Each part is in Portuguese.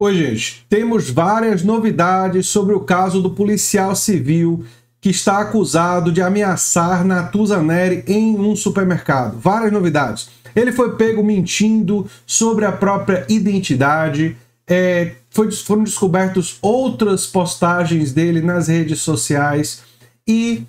Oi, gente. Temos várias novidades sobre o caso do policial civil que está acusado de ameaçar Natuzaneri em um supermercado. Várias novidades. Ele foi pego mentindo sobre a própria identidade. Foram descobertas outras postagens dele nas redes sociais e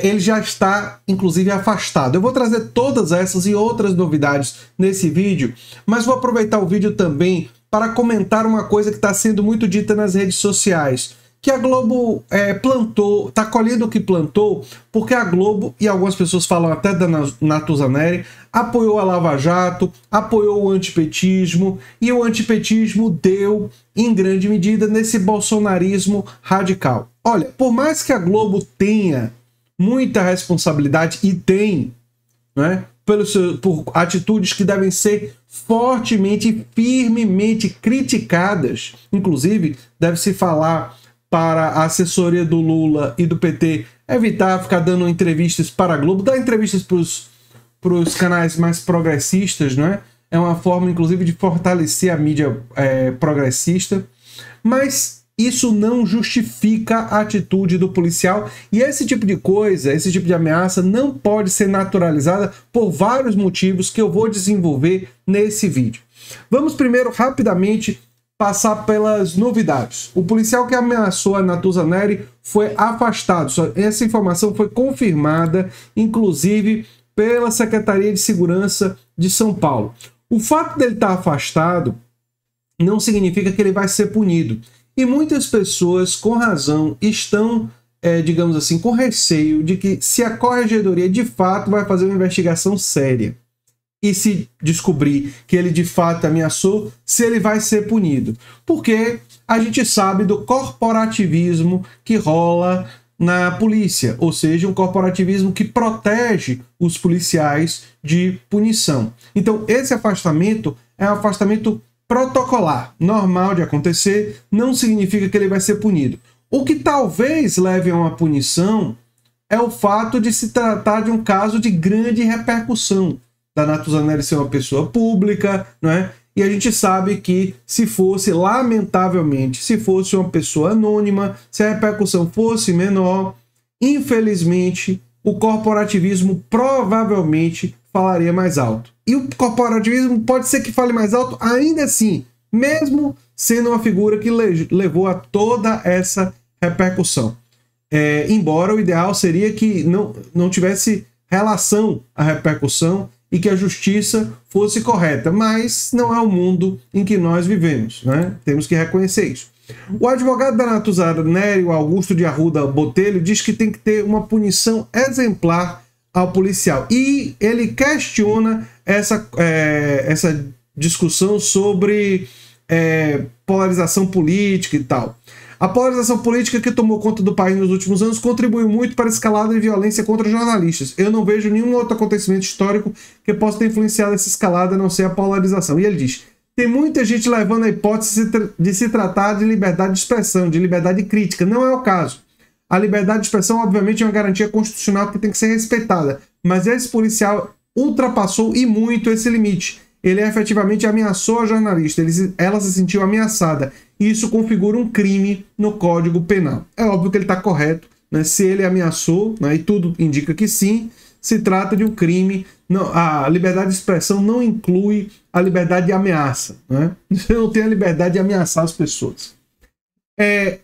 ele já está, inclusive, afastado. Eu vou trazer todas essas e outras novidades nesse vídeo, mas vou aproveitar o vídeo também para comentar uma coisa que está sendo muito dita nas redes sociais, que a Globo plantou, está colhendo o que plantou, porque a Globo, e algumas pessoas falam até da Natuzaneri, apoiou a Lava Jato, apoiou o antipetismo, e o antipetismo deu, em grande medida, nesse bolsonarismo radical. Olha, por mais que a Globo tenha muita responsabilidade, e tem, né, por atitudes que devem ser fortemente e firmemente criticadas, inclusive deve-se falar para a assessoria do Lula e do PT evitar ficar dando entrevistas para a Globo, dar entrevistas para os canais mais progressistas, né? É uma forma, inclusive, de fortalecer a mídia progressista, mas isso não justifica a atitude do policial, e esse tipo de coisa, esse tipo de ameaça não pode ser naturalizada por vários motivos que eu vou desenvolver nesse vídeo. Vamos primeiro, rapidamente, passar pelas novidades. O policial que ameaçou a Natuzaneri foi afastado. Essa informação foi confirmada, inclusive, pela Secretaria de Segurança de São Paulo. O fato dele estar afastado não significa que ele vai ser punido. E muitas pessoas, com razão, estão, digamos assim, com receio de que se a Corregedoria de fato vai fazer uma investigação séria e se descobrir que ele de fato ameaçou, se ele vai ser punido. Porque a gente sabe do corporativismo que rola na polícia, ou seja, um corporativismo que protege os policiais de punição. Então, esse afastamento é um afastamento protocolar, normal de acontecer, não significa que ele vai ser punido. O que talvez leve a uma punição é o fato de se tratar de um caso de grande repercussão, da Natuzaneri ser uma pessoa pública, não é? E a gente sabe que se fosse, lamentavelmente, se fosse uma pessoa anônima, se a repercussão fosse menor, infelizmente, o corporativismo provavelmente falaria mais alto. E o corporativismo pode ser que fale mais alto ainda assim, mesmo sendo uma figura que levou a toda essa repercussão. Embora o ideal seria que não tivesse relação a repercussão e que a justiça fosse correta, mas não é o mundo em que nós vivemos, né? Temos que reconhecer isso. O advogado da Natuzaneri, o Augusto de Arruda Botelho, diz que tem que ter uma punição exemplar ao policial. E ele questiona essa discussão sobre polarização política e tal. A polarização política que tomou conta do país nos últimos anos contribuiu muito para a escalada de violência contra jornalistas. Eu não vejo nenhum outro acontecimento histórico que possa ter influenciado essa escalada, a não ser a polarização. E ele diz: tem muita gente levando a hipótese de se tratar de liberdade de expressão, de liberdade crítica. Não é o caso. A liberdade de expressão, obviamente, é uma garantia constitucional que tem que ser respeitada. Mas esse policial ultrapassou e muito esse limite. Ele efetivamente ameaçou a jornalista. Ela se sentiu ameaçada. E isso configura um crime no Código Penal. É óbvio que ele está correto, né? Se ele ameaçou, né, e tudo indica que sim, se trata de um crime. Não, a liberdade de expressão não inclui a liberdade de ameaça, né? Você não tem a liberdade de ameaçar as pessoas.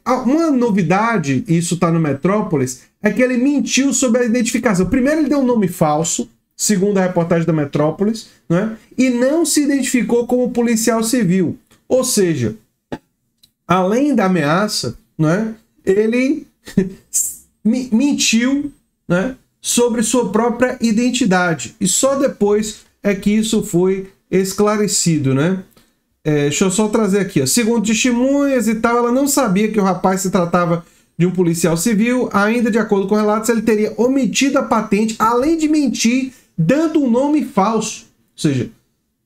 Uma novidade, isso está no Metrópolis, é que ele mentiu sobre a identificação. Primeiro ele deu um nome falso, segundo a reportagem da Metrópolis, né? E não se identificou como policial civil. Ou seja, além da ameaça, né, ele mentiu, né, sobre sua própria identidade. E só depois é que isso foi esclarecido, né? Deixa eu só trazer aqui, ó. Segundo testemunhas e tal, ela não sabia que o rapaz se tratava de um policial civil. Ainda de acordo com relatos, ele teria omitido a patente, além de mentir, dando um nome falso. Ou seja,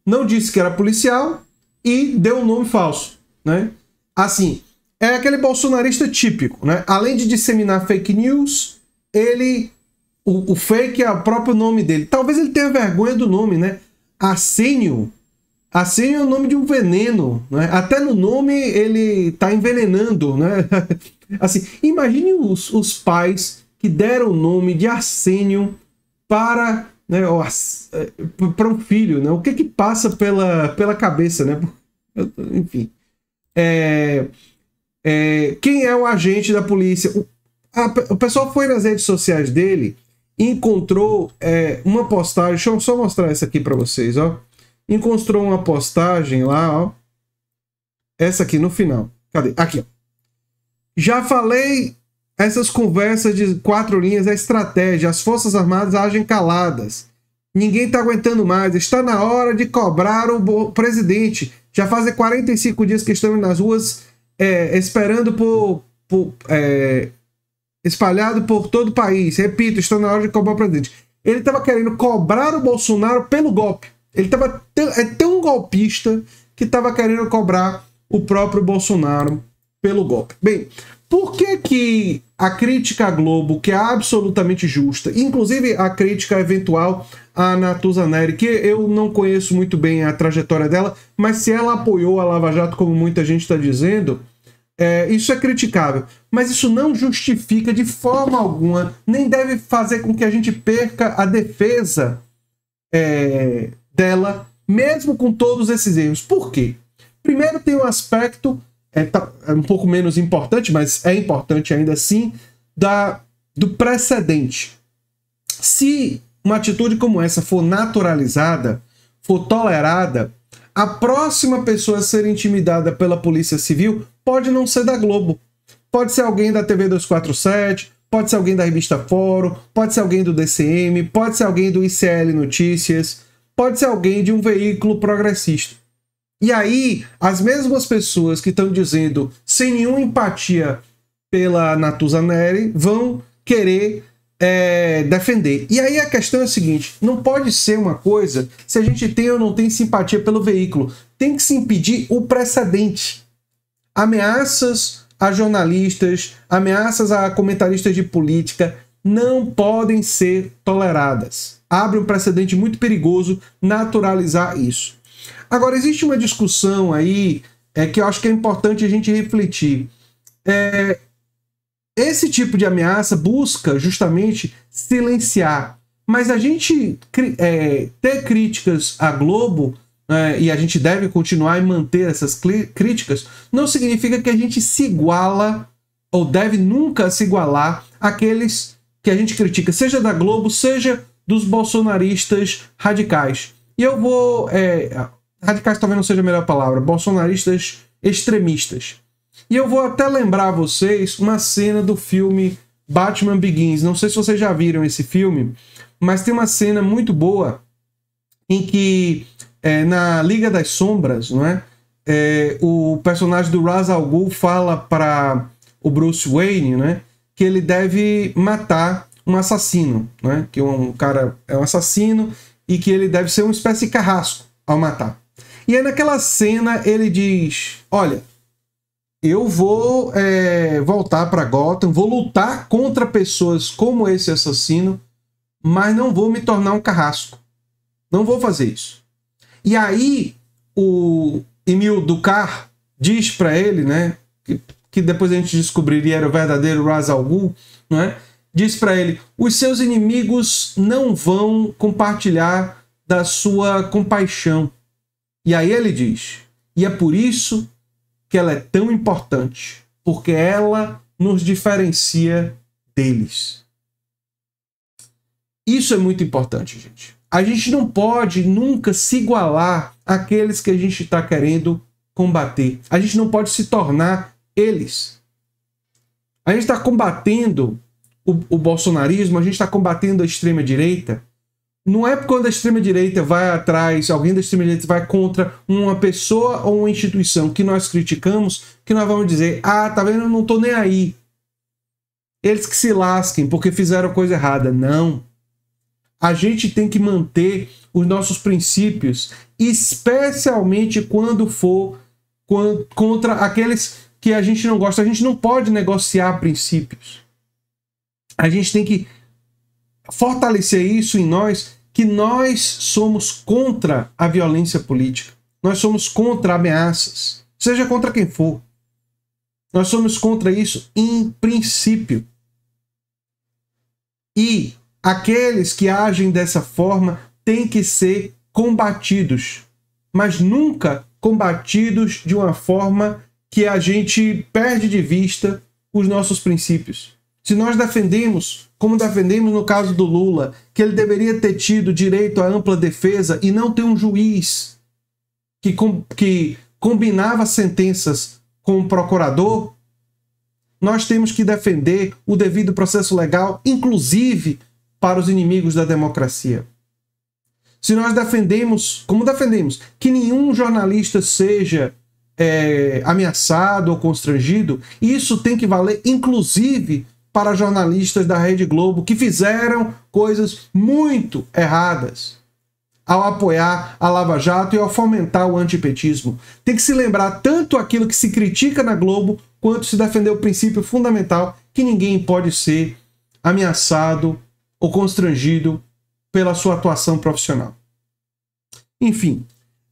não disse que era policial e deu um nome falso, né? Assim, é aquele bolsonarista típico, né? Além de disseminar fake news, o fake é o próprio nome dele. Talvez ele tenha vergonha do nome, né? Arsenio Arsênio é o nome de um veneno, né? Até no nome ele está envenenando, né? Assim, imagine os pais que deram o nome de Arsênio para, né, para um filho, né? O que passa pela cabeça, né? Enfim. Quem é o agente da polícia? O pessoal foi nas redes sociais dele e encontrou uma postagem. Deixa eu só mostrar essa aqui para vocês, ó. Encontrou uma postagem lá, ó. Essa aqui no final. Cadê? Aqui, ó. Já falei, essas conversas de 4 linhas é estratégia. As Forças Armadas agem caladas. Ninguém tá aguentando mais. Está na hora de cobrar o presidente. Já fazem 45 dias que estamos nas ruas esperando espalhado por todo o país. Repito, está na hora de cobrar o presidente. Ele estava querendo cobrar o Bolsonaro pelo golpe. Ele estava tão golpista que estava querendo cobrar o próprio Bolsonaro pelo golpe. Bem, por que a crítica à Globo, que é absolutamente justa, inclusive a crítica eventual à Natuza Neri, que eu não conheço muito bem a trajetória dela, mas se ela apoiou a Lava Jato, como muita gente está dizendo, isso é criticável. Mas isso não justifica de forma alguma, nem deve fazer com que a gente perca a defesa dela, mesmo com todos esses erros. Por quê? Primeiro tem um aspecto um pouco menos importante, mas é importante ainda assim, do precedente. Se uma atitude como essa for naturalizada, for tolerada, a próxima pessoa a ser intimidada pela Polícia Civil pode não ser da Globo. Pode ser alguém da TV 247, pode ser alguém da revista Fórum, pode ser alguém do DCM, pode ser alguém do ICL Notícias, pode ser alguém de um veículo progressista. E aí, as mesmas pessoas que estão dizendo sem nenhuma empatia pela Natuza Neri vão querer defender. E aí a questão é a seguinte, não pode ser uma coisa se a gente tem ou não tem simpatia pelo veículo. Tem que se impedir o precedente. Ameaças a jornalistas, ameaças a comentaristas de política não podem ser toleradas. Abre um precedente muito perigoso naturalizar isso. Agora, existe uma discussão aí que eu acho que é importante a gente refletir. Esse tipo de ameaça busca justamente silenciar. Mas a gente ter críticas à Globo, e a gente deve continuar e manter essas críticas, não significa que a gente se iguala, ou deve nunca se igualar, àqueles que a gente critica, seja da Globo, seja dos bolsonaristas radicais. E eu vou... radicais talvez não seja a melhor palavra, bolsonaristas extremistas. E eu vou até lembrar a vocês uma cena do filme Batman Begins. Não sei se vocês já viram esse filme, mas tem uma cena muito boa em que, na Liga das Sombras, não é? O personagem do Ra's al Ghul fala para o Bruce Wayne, né, que ele deve matar um assassino, né, que um cara é um assassino e que ele deve ser uma espécie de carrasco ao matar. E aí naquela cena ele diz, olha, eu vou voltar para Gotham, vou lutar contra pessoas como esse assassino, mas não vou me tornar um carrasco. Não vou fazer isso. E aí o Emil Ducar diz para ele, né, que depois a gente descobriria era o verdadeiro Ra's al Ghul, não é? Diz para ele, os seus inimigos não vão compartilhar da sua compaixão. E aí ele diz, e é por isso que ela é tão importante, porque ela nos diferencia deles. Isso é muito importante, gente. A gente não pode nunca se igualar àqueles que a gente está querendo combater. A gente não pode se tornar eles. A gente está combatendo o bolsonarismo, a gente está combatendo a extrema-direita. Não é quando a extrema-direita vai atrás, alguém da extrema-direita vai contra uma pessoa ou uma instituição que nós criticamos, que nós vamos dizer, ah, tá vendo, eu não tô nem aí. Eles que se lasquem porque fizeram coisa errada. Não. A gente tem que manter os nossos princípios, especialmente quando for contra aqueles que a gente não gosta. A gente não pode negociar princípios. A gente tem que fortalecer isso em nós, que nós somos contra a violência política. Nós somos contra ameaças, seja contra quem for. Nós somos contra isso em princípio. E aqueles que agem dessa forma têm que ser combatidos, mas nunca combatidos de uma forma que a gente perde de vista os nossos princípios. Se nós defendemos, como defendemos no caso do Lula, que ele deveria ter tido direito à ampla defesa e não ter um juiz que combinava sentenças com o procurador, nós temos que defender o devido processo legal, inclusive para os inimigos da democracia. Se nós defendemos, como defendemos, que nenhum jornalista seja ameaçado ou constrangido, isso tem que valer inclusive para jornalistas da Rede Globo que fizeram coisas muito erradas ao apoiar a Lava Jato e ao fomentar o antipetismo. Tem que se lembrar tanto aquilo que se critica na Globo, quanto se defender o princípio fundamental que ninguém pode ser ameaçado ou constrangido pela sua atuação profissional. Enfim,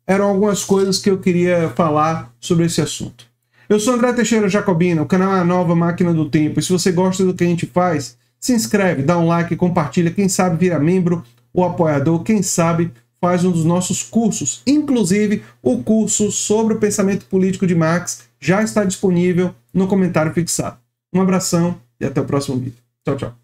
eram algumas coisas que eu queria falar sobre esse assunto. Eu sou André Teixeira Jacobina, o canal é a Nova Máquina do Tempo. E se você gosta do que a gente faz, se inscreve, dá um like, compartilha. Quem sabe vira membro ou apoiador, quem sabe faz um dos nossos cursos. Inclusive, o curso sobre o pensamento político de Marx já está disponível no comentário fixado. Um abração e até o próximo vídeo. Tchau, tchau.